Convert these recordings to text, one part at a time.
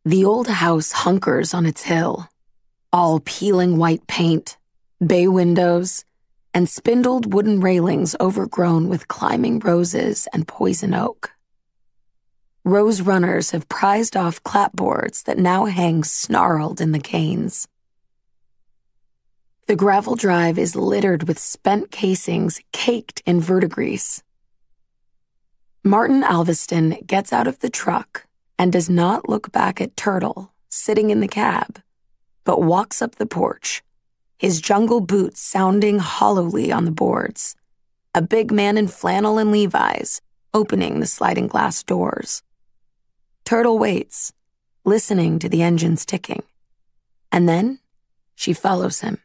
The old house hunkers on its hill, all peeling white paint, bay windows, and spindled wooden railings overgrown with climbing roses and poison oak. Rose runners have prized off clapboards that now hang snarled in the canes. The gravel drive is littered with spent casings caked in verdigrease. Martin Alveston gets out of the truck and does not look back at Turtle, sitting in the cab, but walks up the porch, his jungle boots sounding hollowly on the boards, a big man in flannel and Levi's opening the sliding glass doors. Turtle waits, listening to the engines ticking, and then she follows him.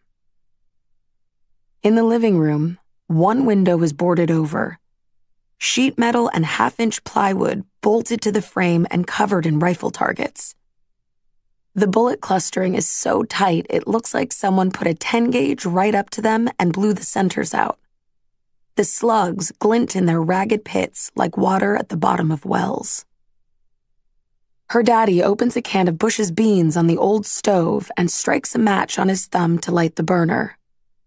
In the living room, one window is boarded over, sheet metal and half-inch plywood bolted to the frame and covered in rifle targets. The bullet clustering is so tight it looks like someone put a 10-gauge right up to them and blew the centers out. The slugs glint in their ragged pits like water at the bottom of wells. Her daddy opens a can of Bush's beans on the old stove and strikes a match on his thumb to light the burner,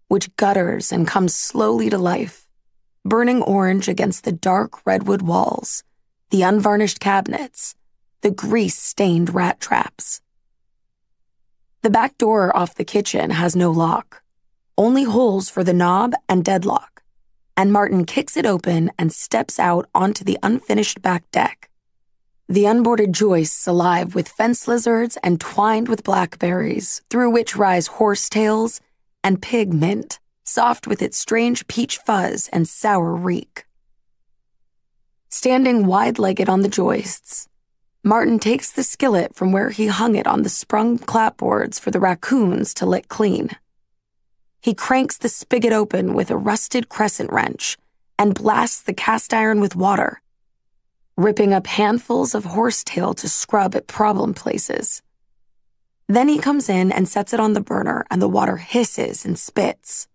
which gutters and comes slowly to life, burning orange against the dark redwood walls, the unvarnished cabinets, the grease-stained rat traps. The back door off the kitchen has no lock, only holes for the knob and deadlock, and Martin kicks it open and steps out onto the unfinished back deck, the unboarded joists alive with fence lizards and twined with blackberries, through which rise horsetails and pig mint, soft with its strange peach fuzz and sour reek. Standing wide-legged on the joists, Martin takes the skillet from where he hung it on the sprung clapboards for the raccoons to lick clean. He cranks the spigot open with a rusted crescent wrench and blasts the cast iron with water, ripping up handfuls of horsetail to scrub at problem places. Then he comes in and sets it on the burner, and the water hisses and spits.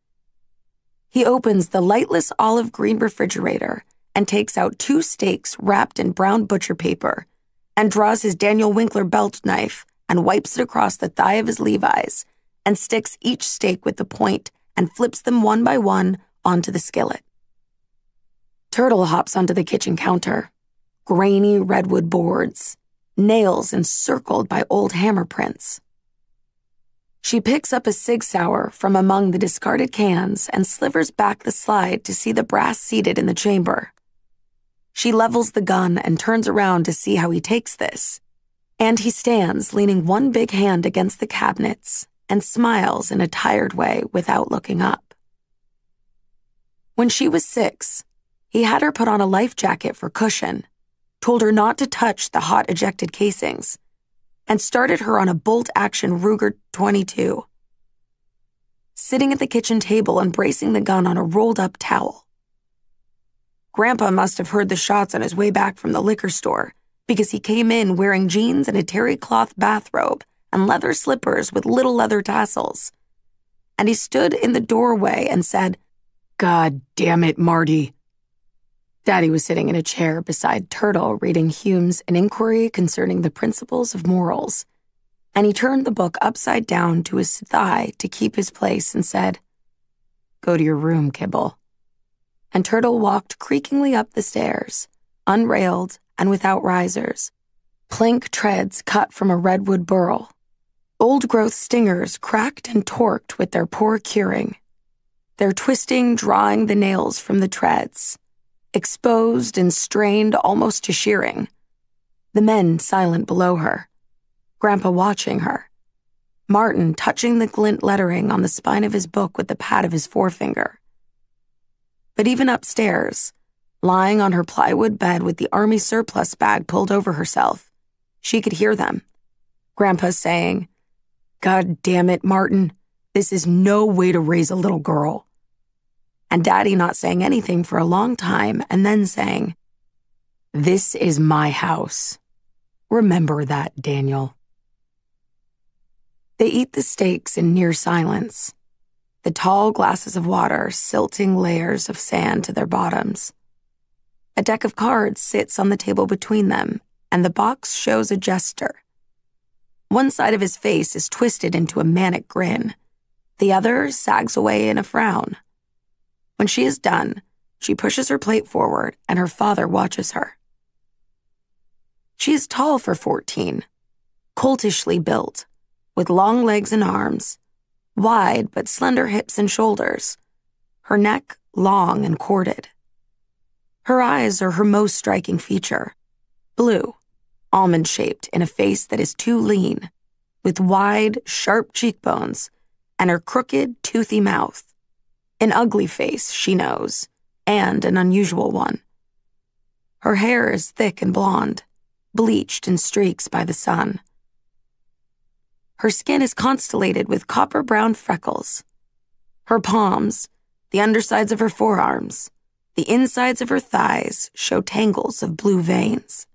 He opens the lightless olive green refrigerator and takes out 2 steaks wrapped in brown butcher paper and draws his Daniel Winkler belt knife and wipes it across the thigh of his Levi's and sticks each steak with the point and flips them one by one onto the skillet. Turtle hops onto the kitchen counter, grainy redwood boards, nails encircled by old hammer prints. She picks up a Sig Sauer from among the discarded cans and slivers back the slide to see the brass seated in the chamber. She levels the gun and turns around to see how he takes this, and he stands leaning one big hand against the cabinets and smiles in a tired way without looking up. When she was 6, he had her put on a life jacket for cushion, told her not to touch the hot ejected casings, and started her on a bolt-action Ruger 22. Sitting at the kitchen table and bracing the gun on a rolled-up towel. Grandpa must have heard the shots on his way back from the liquor store, because he came in wearing jeans and a terry cloth bathrobe and leather slippers with little leather tassels. And he stood in the doorway and said, "God damn it, Marty." Daddy was sitting in a chair beside Turtle reading Hume's An Inquiry Concerning the Principles of Morals, and he turned the book upside down to his thigh to keep his place and said, "Go to your room, Kibble." And Turtle walked creakingly up the stairs, unrailed and without risers, plank treads cut from a redwood burl, old-growth stingers cracked and torqued with their poor curing, their twisting drawing the nails from the treads, exposed and strained almost to shearing, the men silent below her, Grandpa watching her, Martin touching the glint lettering on the spine of his book with the pad of his forefinger. But even upstairs, lying on her plywood bed with the army surplus bag pulled over herself, she could hear them. Grandpa saying, "God damn it, Martin, this is no way to raise a little girl." And Daddy not saying anything for a long time and then saying, "This is my house. Remember that, Daniel." They eat the steaks in near silence, the tall glasses of water silting layers of sand to their bottoms. A deck of cards sits on the table between them, and the box shows a jester, One side of his face is twisted into a manic grin. The other sags away in a frown. When she is done, she pushes her plate forward and her father watches her. She is tall for 14, coltishly built, with long legs and arms, wide but slender hips and shoulders, her neck long and corded. Her eyes are her most striking feature, blue, almond-shaped in a face that is too lean, with wide, sharp cheekbones and her crooked, toothy mouth. An ugly face, she knows, and an unusual one. Her hair is thick and blonde, bleached in streaks by the sun. Her skin is constellated with copper-brown freckles. Her palms, the undersides of her forearms, the insides of her thighs show tangles of blue veins.